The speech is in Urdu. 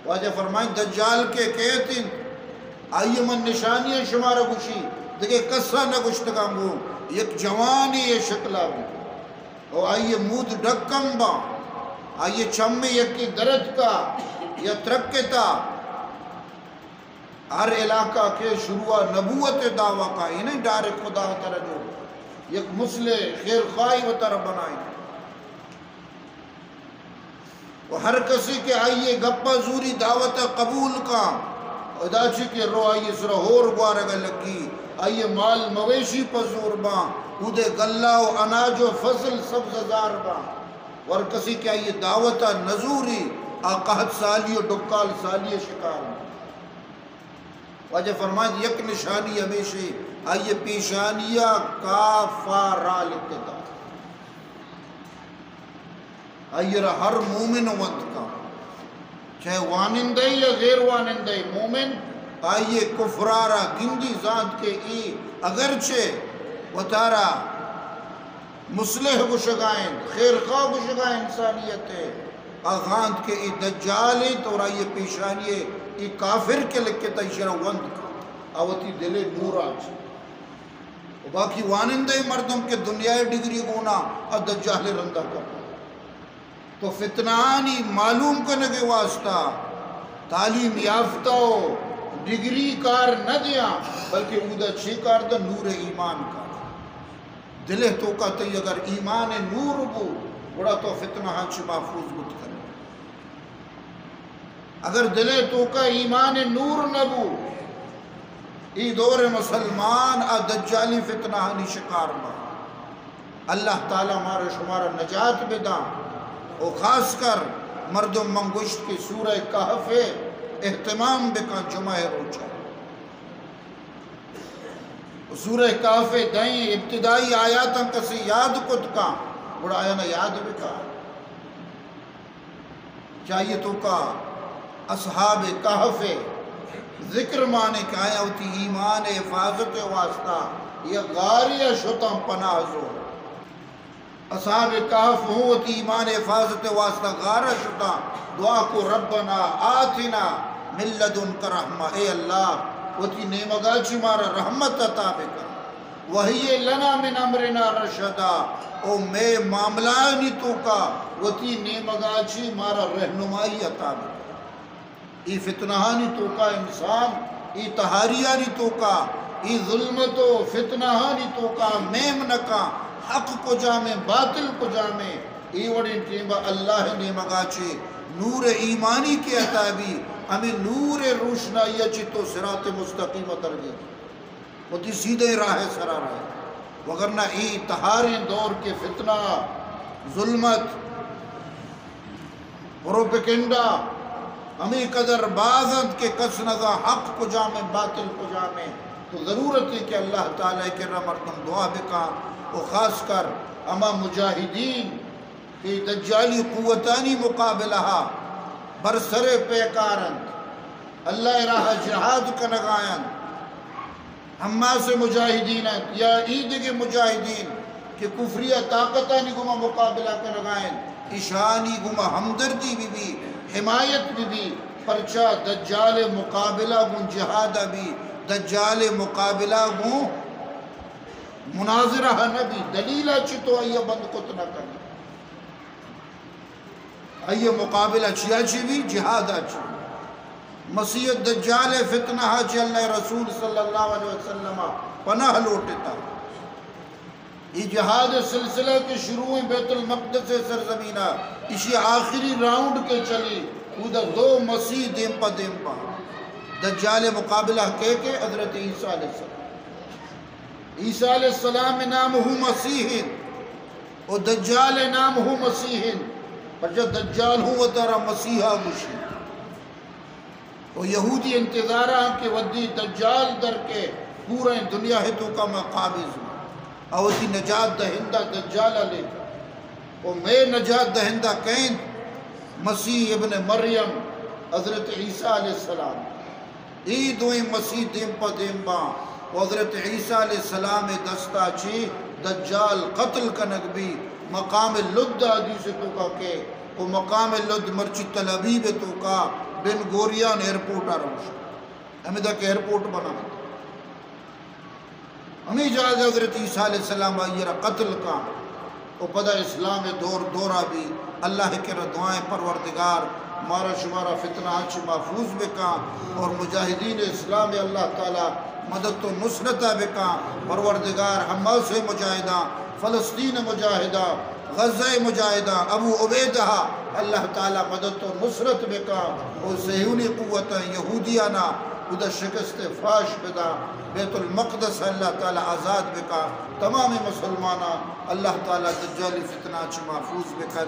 واجہ فرمائیں دجال کے کہتے آئیے من نشانیاں شمارہ گوشی دیکھے کسا نہ گشتگاں گو یک جوانی یہ شکلہ بھی اور آئیے مود ڈکم با آئیے چمی یکی درد کا یا ترکتا ہر علاقہ کے شروع نبوت دعویٰ کا یہ نہیں ڈارے خدا طرح جو یک مسلح خیر خواہی و طرح بنائیں وہ ہر کسی کے آئیے گپا زوری دعوت قبول کا اداچی کے رو آئیے سر ہور گوارگا لگی آئیے مال مویشی پزور با اودے گلہ و اناج و فصل سبز زار با اور کسی کے آئیے دعوت نزوری آقاہت سالی و ڈکال سالی شکار واجہ فرمائیں یک نشانی ہمیشہ آئیے پیشانیہ کافارا لکھتے تھا آئیے ہر مومن وقت کا چاہے وانندے یا غیر وانندے مومن آئیے کفرارا گندی ذات کے ای اگرچہ وطارا مسلح گشگائیں خیر خواہ گشگائیں انسانیت ہے آغاند کے ای دجالی تو آئیے پیشانیے ای کافر کے لکھے تا اشارہ وند کا آوتی دلے نور آج باقی وانندے مردم کے دنیای ڈگری گونا اور دجال رندہ کرتا تو فتنانی معلوم کرنے کے واسطہ تعلیم یافتہ ہو ڈگری کار نہ دیا بلکہ اودا چھ کار دا نور ایمان کا دلے تو کا تی اگر ایمان نور بو بڑا تو فتنہ ہنچ محفوظ بت کرے اگر دلے تو کا ایمان نور نہ بو ای دور مسلمان دجالی فتنہ ہنی شکار با اللہ تعالیٰ ہمارے شمارا نجات بدا اور خاص کر مردم منگشت کی سورہ کہف اہتمام بکا جمعہ روچہ سورہ کہف دائیں ابتدائی آیاتاں کسی یاد کت کا بڑا آیا نا یاد بکا چاہیے تو کا اصحاب کہف ذکر مانے کہ آیا ہوتی ایمان حفاظت واسطہ یہ غاریہ شتاں پناہ زور اصحاب کہف ہوتی ایمان حفاظت واسطہ غارہ شتا دعا کو ربنا آتنا من لدنک رحمہ اے اللہ وتی نیمگا چی مارا رحمت عطا بکا وہی لنا من امرنا رشدا او میں معاملانی تو کا وتی نیمگا چی مارا رہنمائی عطا بکا ای فتنہانی تو کا انسان ای تہاریانی تو کا ای ظلمت و فتنہانی تو کا میم نکا حق کو جامے باطل کو جامے ای وڑی ٹیمبا اللہ نے مگاچے نور ایمانی کے عطابی ہمیں نور روشنائی چی تو صراط مستقیم ترگی وہ تی سیدھے راہ سرا رہے وگرنہ ای تہاریں دور کے فتنہ ظلمت پروپیکنڈا ہمیں قدر بازد کے کسنگا حق کو جامے باطل کو جامے تو ضرورت ہے کہ اللہ تعالیٰ کے مردم دعا بکا و خاص کر اما مجاہدین کی دجالی قوتانی مقابلہ برسر پیکارند اللہ راہ جہاد کنگائند ہما سے مجاہدین یا عید کے مجاہدین کہ کفریہ طاقتانی گمہ مقابلہ کنگائند اشانی گمہ ہمدردی بھی حمایت بھی پرچہ دجال مقابلہ گن جہادہ بھی دجال مقابلہ گن مناظرہ نبی دلیلہ چتو آئیہ بند کت نہ کرنا آئیہ مقابلہ چیا چی بھی جہادہ چی مسیح دجال فتنہ چی اللہ رسول صلی اللہ علیہ وسلم پناہ لوٹتا یہ جہاد سلسلہ کے شروع بیت المقدس سرزمینہ اسی آخری راؤنڈ کے چلی ادھر دو مسیح دیم پا دجال مقابلہ کے حضرت عیسیٰ علیہ السلام عیسیٰ علیہ السلام نام ہو مسیح اور دجال نام ہو مسیح پر جب دجال ہو ترہ مسیحہ مشی اور یہودی انتظارہ کہ ودی دجال در کے پورا دنیا ہے تو کا مقابض اور اسی نجات دہندہ دجال لے اور میں نجات دہندہ کہیں مسیح ابن مریم حضرت عیسیٰ علیہ السلام دوئیں مسیح دیم پا دیم با حضرت عیسیٰ علیہ السلام دستا چی دجال قتل کنک بھی مقام لد حدیث تو کا کہ وہ مقام لد مرچی طلبیب تو کا بن گوریان ایئرپورٹ روش ہمیں تک ایئرپورٹ بنا ہمیں جائز حضرت عیسیٰ علیہ السلام آئیے قتل کا وہ پدہ اسلام دورہ بھی اللہ کے دعائیں پروردگار مارا شمارا فتنہ اچھ محفوظ بکا اور مجاہدین اسلام اللہ تعالی مدد و نصرت بکا پروردگار حماس مجاہدہ فلسطین مجاہدہ غزہ مجاہدہ ابو عبیدہ اللہ تعالی مدد و نصرت بکا اور صہیونی قوت یہودیانہ ادھر شکست فاش بدا بیت المقدس اللہ تعالی آزاد بکا تمام مسلمانہ اللہ تعالی دجالی فتنہ اچھ محفوظ بکا